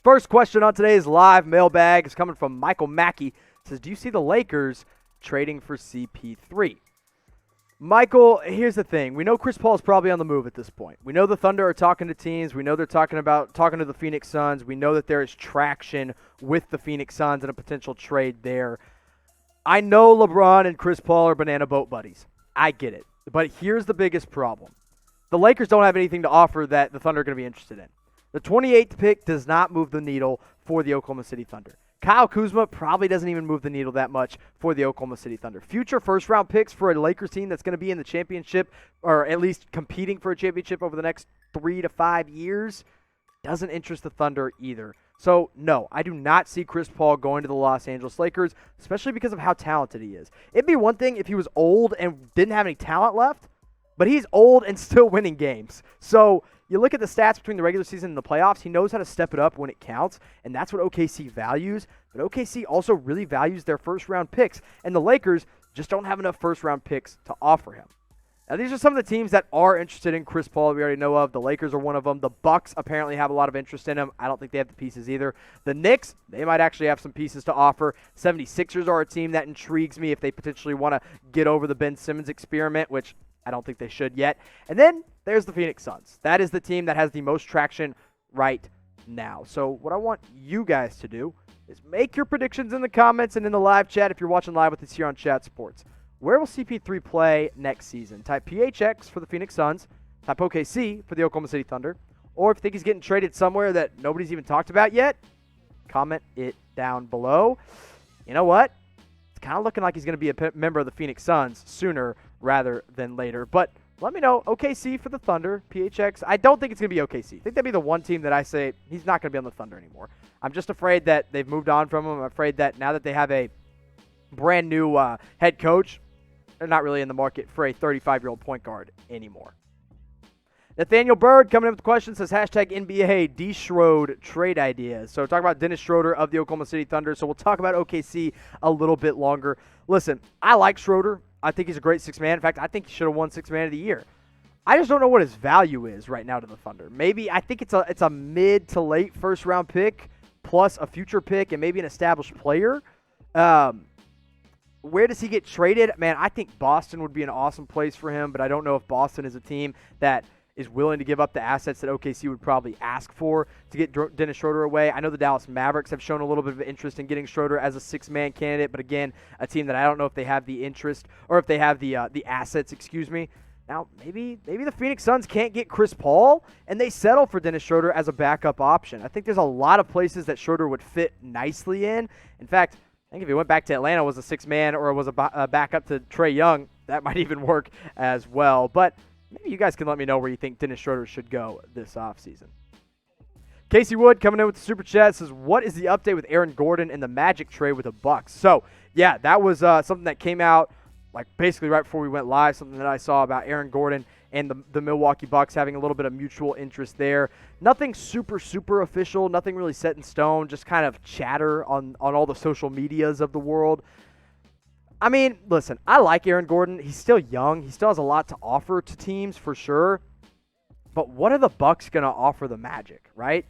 First question on today's live mailbag is coming from Michael Mackey. It says, do you see the Lakers trading for CP3? Michael, here's the thing. We know Chris Paul is probably on the move at this point. We know the Thunder are talking to teams. We know they're talking to the Phoenix Suns. We know that there is traction with the Phoenix Suns and a potential trade there. I know LeBron and Chris Paul are banana boat buddies. I get it. But here's the biggest problem. The Lakers don't have anything to offer that the Thunder are going to be interested in. The 28th pick does not move the needle for the Oklahoma City Thunder. Kyle Kuzma probably doesn't even move the needle that much for the Oklahoma City Thunder. Future first-round picks for a Lakers team that's going to be in the championship, or at least competing for a championship over the next 3 to 5 years, doesn't interest the Thunder either. So, no, I do not see Chris Paul going to the Los Angeles Lakers, especially because of how talented he is. It'd be one thing if he was old and didn't have any talent left, but he's old and still winning games. So, you look at the stats between the regular season and the playoffs, he knows how to step it up when it counts, and that's what OKC values. But OKC also really values their first-round picks, and the Lakers just don't have enough first-round picks to offer him. Now, these are some of the teams that are interested in Chris Paul that we already know of. The Lakers are one of them. The Bucks apparently have a lot of interest in him. I don't think they have the pieces either. The Knicks, they might actually have some pieces to offer. 76ers are a team that intrigues me if they potentially want to get over the Ben Simmons experiment, which I don't think they should yet. And then there's the Phoenix Suns. That is the team that has the most traction right now. So what I want you guys to do is make your predictions in the comments and in the live chat if you're watching live with us here on Chat Sports. Where will CP3 play next season? Type PHX for the Phoenix Suns, type OKC for the Oklahoma City Thunder, or if you think he's getting traded somewhere that nobody's even talked about yet, comment it down below. You know what? It's kind of looking like he's going to be a member of the Phoenix Suns sooner rather than later. But let me know. OKC for the Thunder, PHX. I don't think it's going to be OKC. I think that'd be the one team that I say he's not going to be on the Thunder anymore. I'm just afraid that they've moved on from him. I'm afraid that now that they have a brand new head coach, they're not really in the market for a 35-year-old point guard anymore. Nathaniel Bird coming in with the question says, hashtag NBA D-Schroder trade ideas. So talk about Dennis Schroder of the Oklahoma City Thunder. So we'll talk about OKC a little bit longer. Listen, I like Schroder. I think he's a great sixth man. In fact, I think he should have won sixth man of the year. I just don't know what his value is right now to the Thunder. Maybe I think it's a mid to late first round pick plus a future pick and maybe an established player. Where does he get traded? Man, I think Boston would be an awesome place for him, but I don't know if Boston is a team that is willing to give up the assets that OKC would probably ask for to get Dennis Schroder away. I know the Dallas Mavericks have shown a little bit of interest in getting Schroder as a six-man candidate, but again, a team that I don't know if they have the interest or if they have the assets, Now, maybe the Phoenix Suns can't get Chris Paul, and they settle for Dennis Schroder as a backup option. I think there's a lot of places that Schroder would fit nicely in. In fact, I think if he went back to Atlanta was a six-man or was a backup to Trae Young, that might even work as well. But maybe you guys can let me know where you think Dennis Schroder should go this offseason. Casey Wood coming in with the Super Chat says, what is the update with Aaron Gordon and the Magic trade with the Bucks? So, yeah, that was something that came out like basically right before we went live, something that I saw about Aaron Gordon and the Milwaukee Bucks having a little bit of mutual interest there. Nothing super, super official, nothing really set in stone, just kind of chatter on all the social medias of the world. I mean, listen, I like Aaron Gordon. He's still young. He still has a lot to offer to teams for sure. But what are the Bucks going to offer the Magic, right?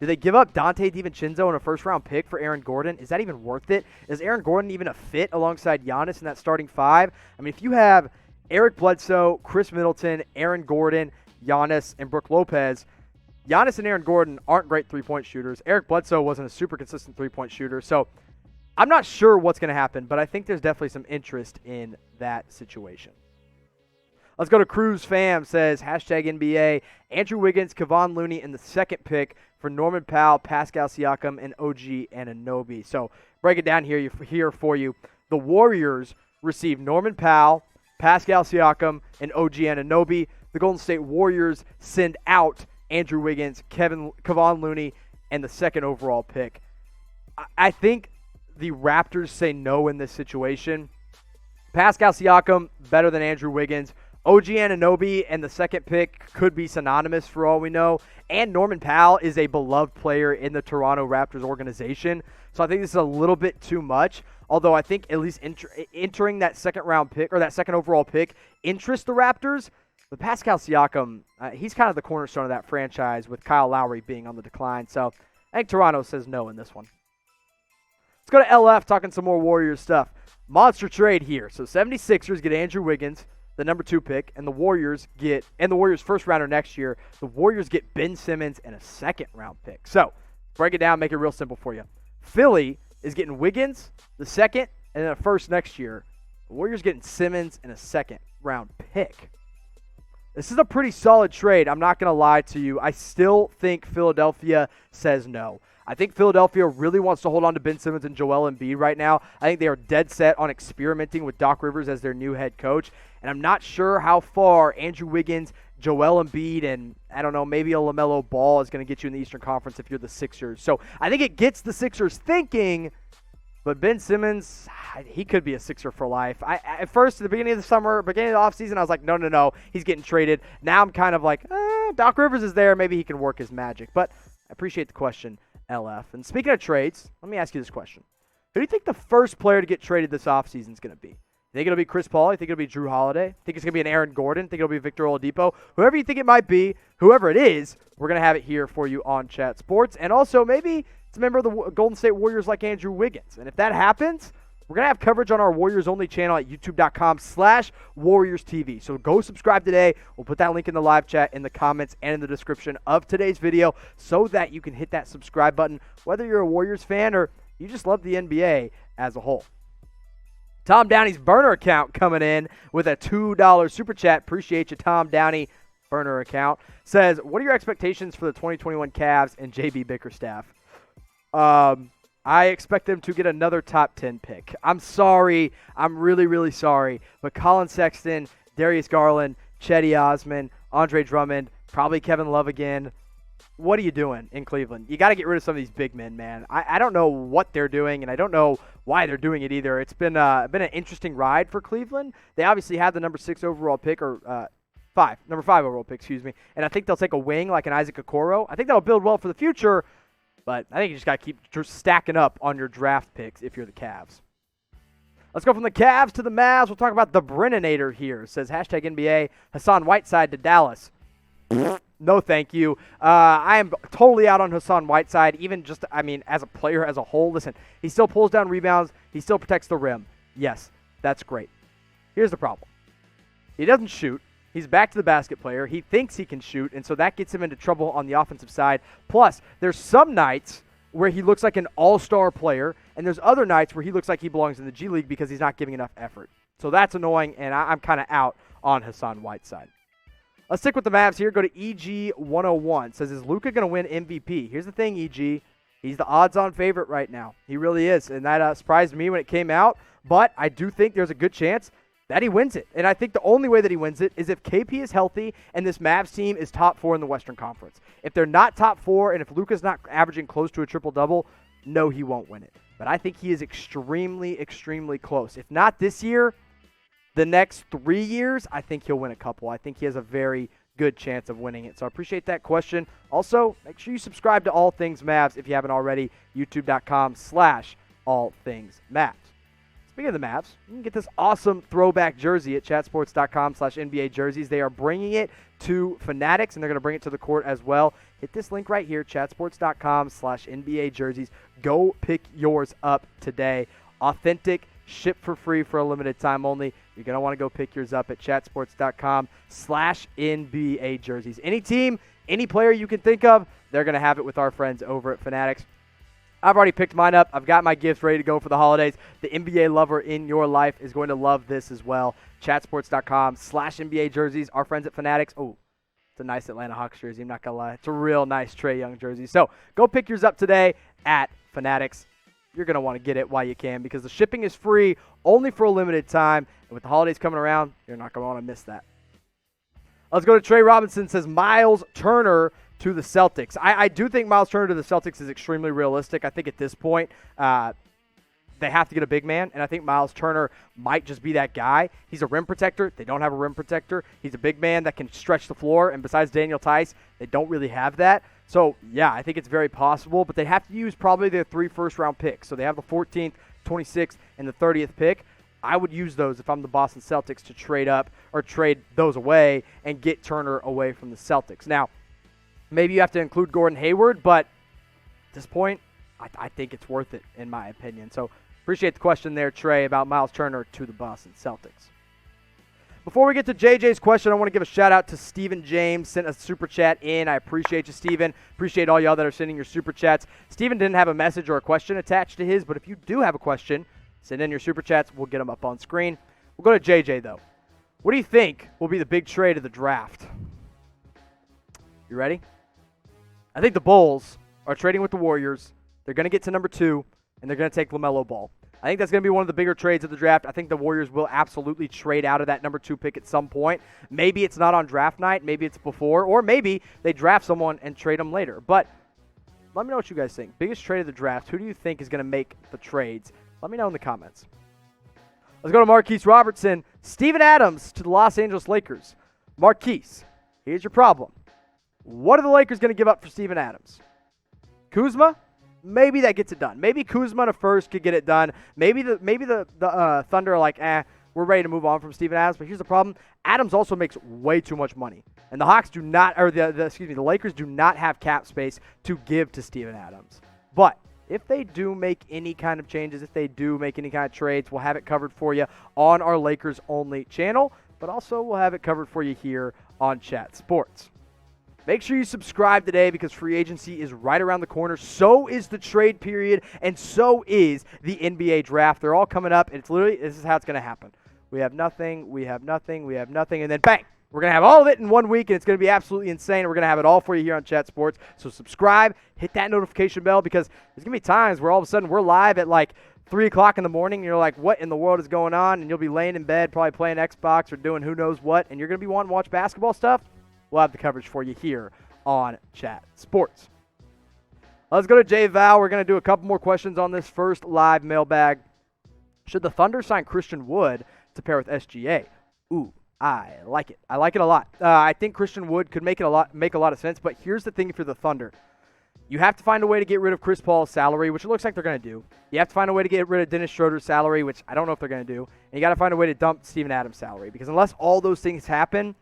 Do they give up Dante DiVincenzo and a first-round pick for Aaron Gordon? Is that even worth it? Is Aaron Gordon even a fit alongside Giannis in that starting five? I mean, if you have Eric Bledsoe, Chris Middleton, Aaron Gordon, Giannis, and Brook Lopez, Giannis and Aaron Gordon aren't great three-point shooters. Eric Bledsoe wasn't a super consistent three-point shooter. So I'm not sure what's going to happen, but I think there's definitely some interest in that situation. Let's go to Cruz Fam, says, hashtag NBA, Andrew Wiggins, Kevon Looney, and the second pick for Norman Powell, Pascal Siakam, and OG Anunoby. So break it down here for you. The Warriors received Norman Powell, Pascal Siakam, and OG Anunoby. The Golden State Warriors send out Andrew Wiggins, Kevon Looney, and the second overall pick. I think the Raptors say no in this situation. Pascal Siakam, better than Andrew Wiggins. OG Anunoby and the second pick could be synonymous for all we know. And Norman Powell is a beloved player in the Toronto Raptors organization. So I think this is a little bit too much. Although I think at least entering that second round pick or that second overall pick interests the Raptors. But Pascal Siakam, he's kind of the cornerstone of that franchise with Kyle Lowry being on the decline. So I think Toronto says no in this one. Let's go to LF, talking some more Warriors stuff. Monster trade here. So 76ers get Andrew Wiggins, the number 2 pick, and the Warriors first rounder next year. The Warriors get Ben Simmons and a second round pick. So break it down, make it real simple for you. Philly is getting Wiggins, the second, and then a first next year. The Warriors getting Simmons and a second round pick. This is a pretty solid trade. I'm not going to lie to you. I still think Philadelphia says no. I think Philadelphia really wants to hold on to Ben Simmons and Joel Embiid right now. I think they are dead set on experimenting with Doc Rivers as their new head coach. And I'm not sure how far Andrew Wiggins, Joel Embiid, and I don't know, maybe a LaMelo Ball is going to get you in the Eastern Conference if you're the Sixers. So I think it gets the Sixers thinking, but Ben Simmons, he could be a Sixer for life. At first, at the beginning of the summer, beginning of the offseason, I was like, no, he's getting traded. Now I'm kind of like, Doc Rivers is there. Maybe he can work his magic. But I appreciate the question, LF. And speaking of trades, let me ask you this question. Who do you think the first player to get traded this offseason is going to be? You think it'll be Chris Paul? You think it'll be Jrue Holiday? Think it's going to be an Aaron Gordon? Think it'll be Victor Oladipo? Whoever you think it might be, whoever it is, we're going to have it here for you on Chat Sports. And also, maybe it's a member of the Golden State Warriors like Andrew Wiggins. And if that happens, we're going to have coverage on our Warriors-only channel at youtube.com/WarriorsTV. So go subscribe today. We'll put that link in the live chat, in the comments, and in the description of today's video so that you can hit that subscribe button, whether you're a Warriors fan or you just love the NBA as a whole. Tom Downey's burner account coming in with a $2 super chat. Appreciate you, Tom Downey. Burner account says, what are your expectations for the 2021 Cavs and JB Bickerstaff? I expect them to get another top 10 pick. I'm sorry. I'm really, really sorry. But Colin Sexton, Darius Garland, Chetty Osman, Andre Drummond, probably Kevin Love again. What are you doing in Cleveland? You got to get rid of some of these big men, man. I don't know what they're doing, and I don't know why they're doing it either. It's been an interesting ride for Cleveland. They obviously have the number 6 overall pick, or number 5 overall pick, excuse me. And I think they'll take a wing like an Isaac Okoro. I think that'll build well for the future. But I think you just got to keep stacking up on your draft picks if you're the Cavs. Let's go from the Cavs to the Mavs. We'll talk about the Brennanator here. It says hashtag NBA, Hassan Whiteside to Dallas. No, thank you. I am totally out on Hassan Whiteside, even just, as a player as a whole. Listen, he still pulls down rebounds. He still protects the rim. Yes, that's great. Here's the problem. He doesn't shoot. He's back to the basket player. He thinks he can shoot, and so that gets him into trouble on the offensive side. Plus, there's some nights where he looks like an all-star player, and there's other nights where he looks like he belongs in the G League because he's not giving enough effort. So that's annoying, and I'm kind of out on Hassan Whiteside. Let's stick with the Mavs here. Go to EG101. Says, is Luka going to win MVP? Here's the thing, EG. He's the odds-on favorite right now. He really is, and that surprised me when it came out. But I do think there's a good chance that he wins it. And I think the only way that he wins it is if KP is healthy and this Mavs team is top 4 in the Western Conference. If they're not top 4 and if Luka's not averaging close to a triple-double, no, he won't win it. But I think he is extremely, extremely close. If not this year, the next 3 years, I think he'll win a couple. I think he has a very good chance of winning it. So I appreciate that question. Also, make sure you subscribe to All Things Mavs if you haven't already. youtube.com/allthingsmavs. Speaking of the Mavs, you can get this awesome throwback jersey at chatsports.com/NBA jerseys. They are bringing it to Fanatics, and they're going to bring it to the court as well. Hit this link right here, chatsports.com/NBA jerseys. Go pick yours up today. Authentic, ship for free for a limited time only. You're going to want to go pick yours up at chatsports.com/NBA jerseys. Any team, any player you can think of, they're going to have it with our friends over at Fanatics. I've already picked mine up. I've got my gifts ready to go for the holidays. The NBA lover in your life is going to love this as well. Chatsports.com/NBA jerseys. Our friends at Fanatics. Oh, it's a nice Atlanta Hawks jersey. I'm not going to lie. It's a real nice Trae Young jersey. So go pick yours up today at Fanatics. You're going to want to get it while you can because the shipping is free only for a limited time. And with the holidays coming around, you're not going to want to miss that. Let's go to Trey Robinson. Says Myles Turner to the Celtics. I do think Myles Turner to the Celtics is extremely realistic. I think at this point, they have to get a big man, and I think Myles Turner might just be that guy. He's a rim protector. They don't have a rim protector. He's a big man that can stretch the floor, and besides Daniel Tice, they don't really have that. So, yeah, I think it's very possible, but they have to use probably their 3 first-round picks. So they have the 14th, 26th, and the 30th pick. I would use those if I'm the Boston Celtics to trade up or trade those away and get Turner away from the Celtics. Now, maybe you have to include Gordon Hayward, but this point, I think it's worth it, in my opinion. So appreciate the question there, Trey, about Myles Turner to the Boston Celtics. Before we get to JJ's question, I want to give a shout-out to Stephen James. Sent a super chat in. I appreciate you, Stephen. Appreciate all y'all that are sending your super chats. Stephen didn't have a message or a question attached to his, but if you do have a question, send in your super chats. We'll get them up on screen. We'll go to JJ, though. What do you think will be the big trade of the draft? You ready? I think the Bulls are trading with the Warriors. They're going to get to number 2, and they're going to take LaMelo Ball. I think that's going to be one of the bigger trades of the draft. I think the Warriors will absolutely trade out of that number 2 pick at some point. Maybe it's not on draft night. Maybe it's before. Or maybe they draft someone and trade them later. But let me know what you guys think. Biggest trade of the draft. Who do you think is going to make the trades? Let me know in the comments. Let's go to Marquise Robertson. Steven Adams to the Los Angeles Lakers. Marquise, here's your problem. What are the Lakers going to give up for Steven Adams? Kuzma? Maybe that gets it done. Maybe Kuzma in a first could get it done. Maybe the Thunder are like, we're ready to move on from Steven Adams. But here's the problem: Adams also makes way too much money, and the Hawks do not, or the Lakers do not have cap space to give to Steven Adams. But if they do make any kind of changes, if they do make any kind of trades, we'll have it covered for you on our Lakers only channel. But also we'll have it covered for you here on Chat Sports. Make sure you subscribe today because free agency is right around the corner. So is the trade period, and so is the NBA draft. They're all coming up, and this is how it's going to happen. We have nothing, we have nothing, we have nothing, and then bang! We're going to have all of it in 1 week, and it's going to be absolutely insane. We're going to have it all for you here on Chat Sports. So subscribe, hit that notification bell, because there's going to be times where all of a sudden we're live at like 3 o'clock in the morning, and you're like, what in the world is going on? And you'll be laying in bed, probably playing Xbox or doing who knows what, and you're going to be wanting to watch basketball stuff. We'll have the coverage for you here on Chat Sports. Let's go to J Val. We're going to do a couple more questions on this first live mailbag. Should the Thunder sign Christian Wood to pair with SGA? Ooh, I like it. I like it a lot. I think Christian Wood could make a lot of sense, but here's the thing for the Thunder. You have to find a way to get rid of Chris Paul's salary, which it looks like they're going to do. You have to find a way to get rid of Dennis Schroeder's salary, which I don't know if they're going to do. And you got to find a way to dump Steven Adams' salary, because unless all those things happen,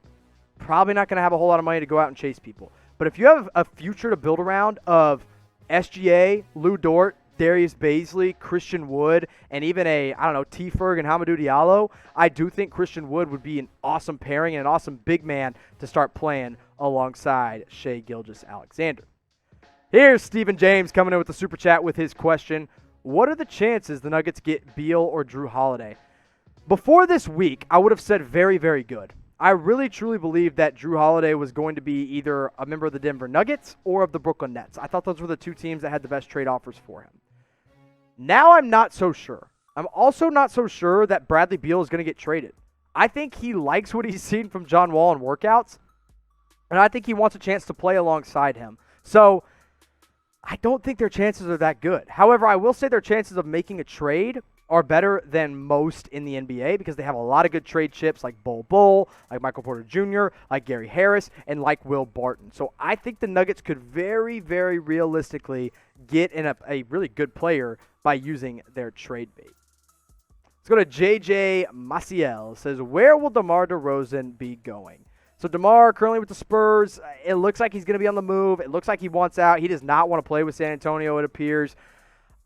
probably not going to have a whole lot of money to go out and chase people. But if you have a future to build around of SGA, Lou Dort, Darius Baisley, Christian Wood, and even T. Ferg and Hamidou Diallo, I do think Christian Wood would be an awesome pairing and an awesome big man to start playing alongside Shai Gilgeous-Alexander. Here's Stephen James coming in with the super chat with his question. What are the chances the Nuggets get Beal or Jrue Holiday? Before this week, I would have said very, very good. I really, truly believed that Jrue Holiday was going to be either a member of the Denver Nuggets or of the Brooklyn Nets. I thought those were the two teams that had the best trade offers for him. Now I'm not so sure. I'm also not so sure that Bradley Beal is going to get traded. I think he likes what he's seen from John Wall in workouts, and I think he wants a chance to play alongside him. So I don't think their chances are that good. However, I will say their chances of making a trade are better than most in the NBA because they have a lot of good trade chips like Bol, like Michael Porter Jr., like Gary Harris, and like Will Barton. So I think the Nuggets could very, very realistically get in a really good player by using their trade bait. Let's go to JJ Maciel. It says, where will DeMar DeRozan be going? So DeMar currently with the Spurs. It looks like he's going to be on the move. It looks like he wants out. He does not want to play with San Antonio, it appears.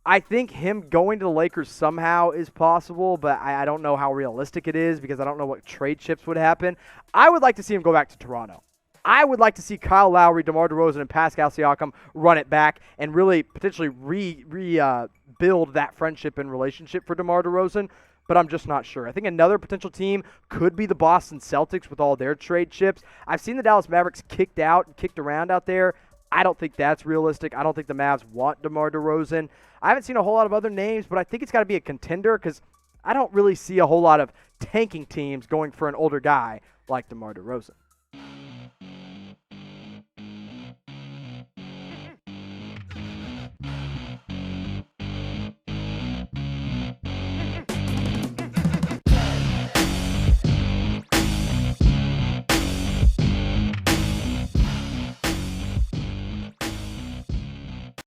I think him going to the Lakers somehow is possible, but I don't know how realistic it is because I don't know what trade chips would happen. I would like to see him go back to Toronto. I would like to see Kyle Lowry, DeMar DeRozan, and Pascal Siakam run it back and really potentially rebuild that friendship and relationship for DeMar DeRozan, but I'm just not sure. I think another potential team could be the Boston Celtics with all their trade chips. I've seen the Dallas Mavericks kicked around out there. I don't think that's realistic. I don't think the Mavs want DeMar DeRozan. I haven't seen a whole lot of other names, but I think it's got to be a contender because I don't really see a whole lot of tanking teams going for an older guy like DeMar DeRozan.